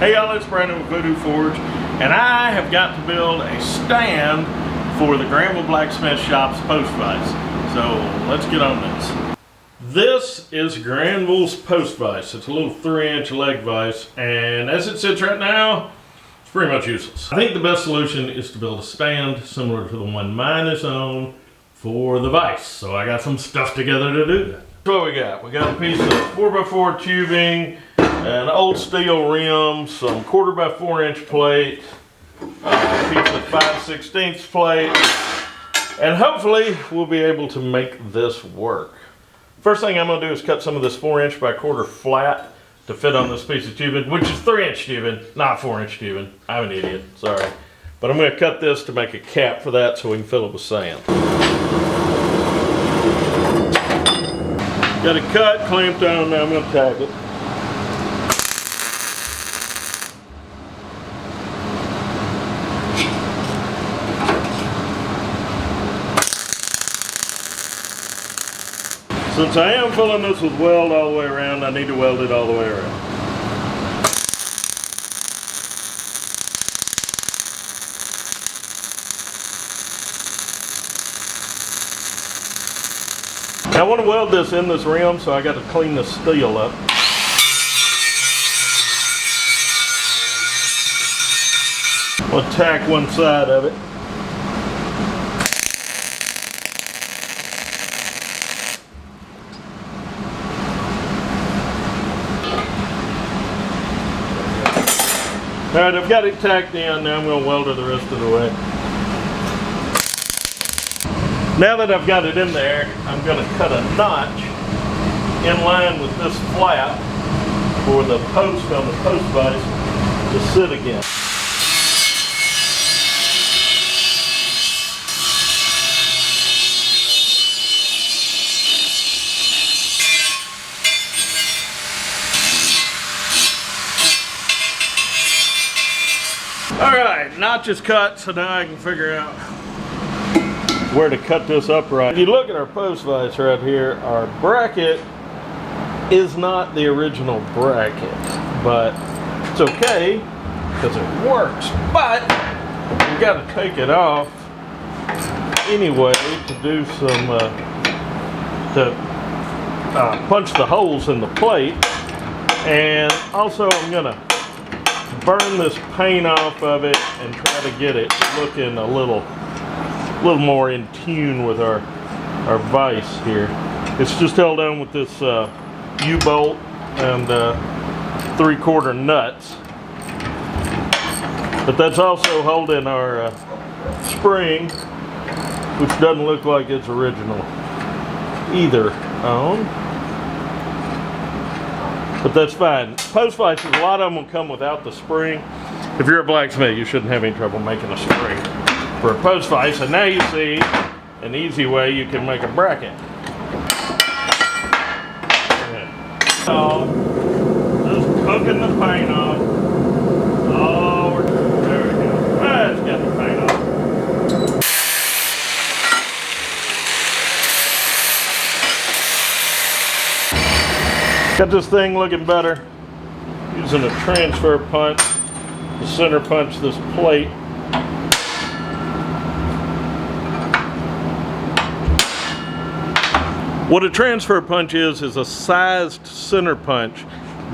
Hey y'all, it's Brandon with Voodoo Forge, and I have got to build a stand for the Granville blacksmith shop's post vise. So let's get on this. This is Granville's post vise. It's a little 3-inch leg vise, and as it sits right now, it's pretty much useless. I think the best solution is to build a stand similar to the one mine is on for the vise. So I got some stuff together to do that. So what we got? We got a piece of 4x4 tubing, an old steel rim, some 1/4x4-inch plate, a piece of 5/16 plate, and hopefully we'll be able to make this work. First thing I'm going to do is cut some of this 4-inch by 1/4 flat to fit on this piece of tubing, which is 3-inch tubing, not 4-inch tubing. I'm an idiot, sorry. But I'm going to cut this to make a cap for that so we can fill it with sand. Got it cut, clamped down, now I'm going to tack it. Since I am filling this with weld all the way around, I need to weld it all the way around. Now I want to weld this in this rim, so I got to clean the steel up. I'll tack one side of it. Alright, I've got it tacked in, now I'm going to weld it the rest of the way. Now that I've got it in there, I'm going to cut a notch in line with this flap for the post on the post vise to sit against. Alright, notch is cut, so now I can figure out where to cut this upright. If you look at our post vise right here, our bracket is not the original bracket, but it's okay because it works. But we've got to take it off anyway to do some, punch the holes in the plate. And also I'm gonna burn this paint off of it and try to get it looking a little more in tune with our vise here. It's just held on with this U-bolt and 3/4 nuts, but that's also holding our spring, which doesn't look like it's original either on. But that's fine. Post vices, a lot of them will come without the spring. If you're a blacksmith, you shouldn't have any trouble making a spring for a post vise. And now you see an easy way you can make a bracket. So, just cooking the paint off. Oh, there we go. Let's get the paint off. Got this thing looking better. Using a transfer punch to center punch this plate. What a transfer punch is a sized center punch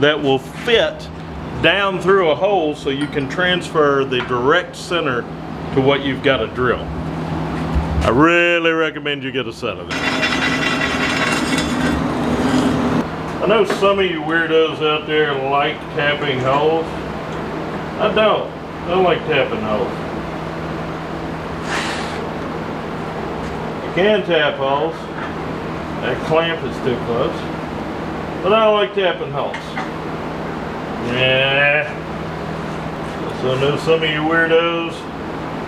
that will fit down through a hole so you can transfer the direct center to what you've got to drill. I really recommend you get a set of it. I know some of you weirdos out there like tapping holes. I don't like tapping holes. You can tap holes. That clamp is too close. But I don't like tapping holes. Yeah. So I know some of you weirdos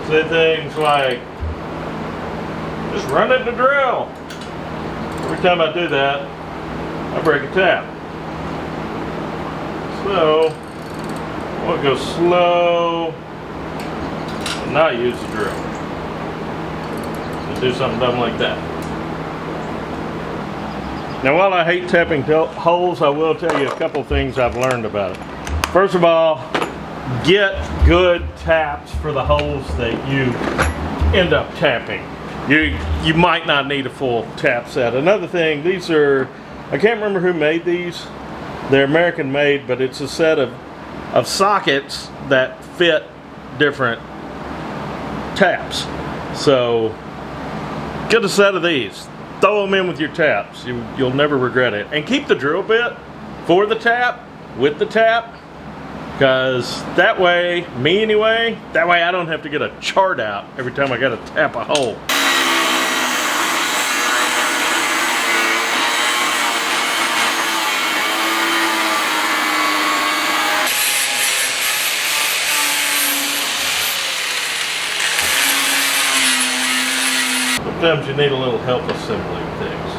say things like, just run it to drill. Every time I do that, I break a tap. So, I want to go slow and not use the drill. Just do something dumb like that. Now while I hate tapping holes, I will tell you a couple things I've learned about it. First of all, get good taps for the holes that you end up tapping. You might not need a full tap set. Another thing, these are, I can't remember who made these. They're American made, but it's a set of sockets that fit different taps. So get a set of these. Throw them in with your taps. You'll never regret it. And keep the drill bit for the tap with the tap, because that way, me anyway, that way I don't have to get a chart out every time I got to tap a hole. Sometimes you need a little help assembling things.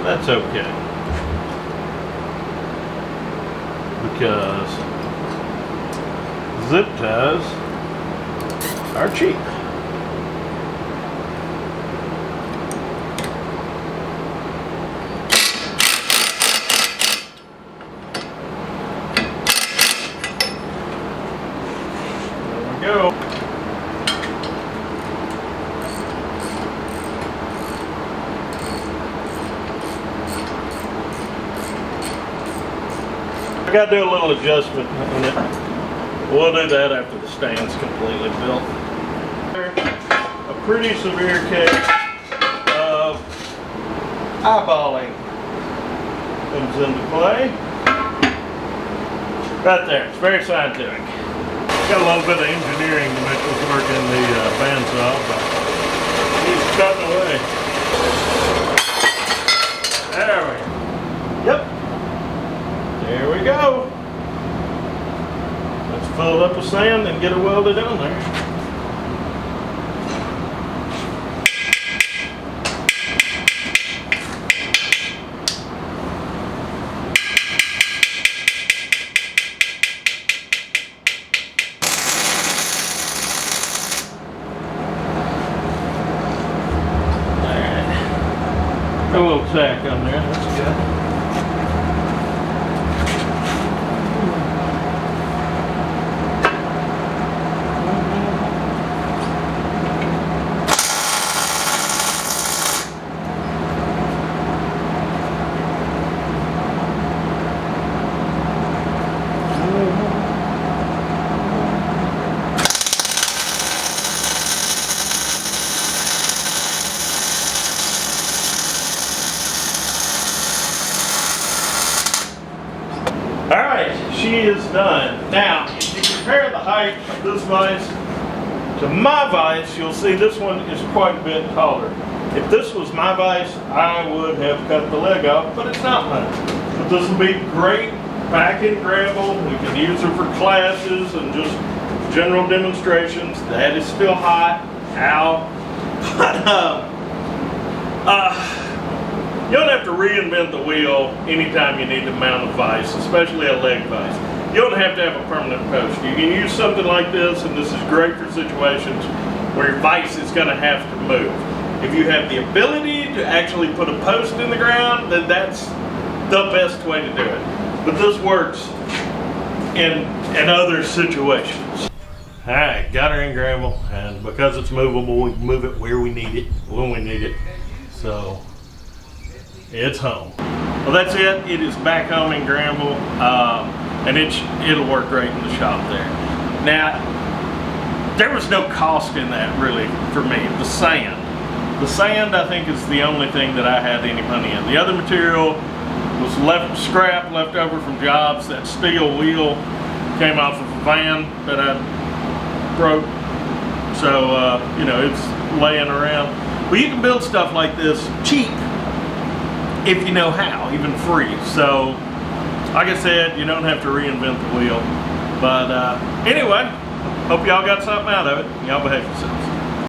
That's okay. Because zip ties are cheap. There we go. I got to do a little adjustment on it. We'll do that after the stand's completely built. A pretty severe case of eyeballing comes into play. Right there, it's very scientific. Got a little bit of engineering to make this work in the bandsaw, but he's cutting away. There we go. Yep. There we go. Let's fill it up with sand and get it welded on there. Alright. A little tack on there, that's good. She is done. Now, if you compare the height of this vise to my vise, you'll see this one is quite a bit taller. If this was my vise, I would have cut the leg off, but it's not mine. But this will be great back in Granville. We can use her for classes and just general demonstrations. That is still hot. Ow. But, you don't have to reinvent the wheel anytime you need to mount a vise, especially a leg vise. You don't have to have a permanent post. You can use something like this, and this is great for situations where your vise is going to have to move. If you have the ability to actually put a post in the ground, then that's the best way to do it. But this works in other situations. Alright, got her in Granville, and because it's movable, we can move it where we need it, when we need it. So it's home. Well, that's it. It is back home in Granville, and it'll work great in the shop there. Now, there was no cost in that really for me. The sand. The sand, I think, is the only thing that I had any money in. The other material was scrap left over from jobs. That steel wheel came off of a van that I broke. So, you know, it's laying around. Well, you can build stuff like this cheap if you know how, even free. So, like I said, you don't have to reinvent the wheel. But anyway, hope y'all got something out of it. Y'all behave yourselves.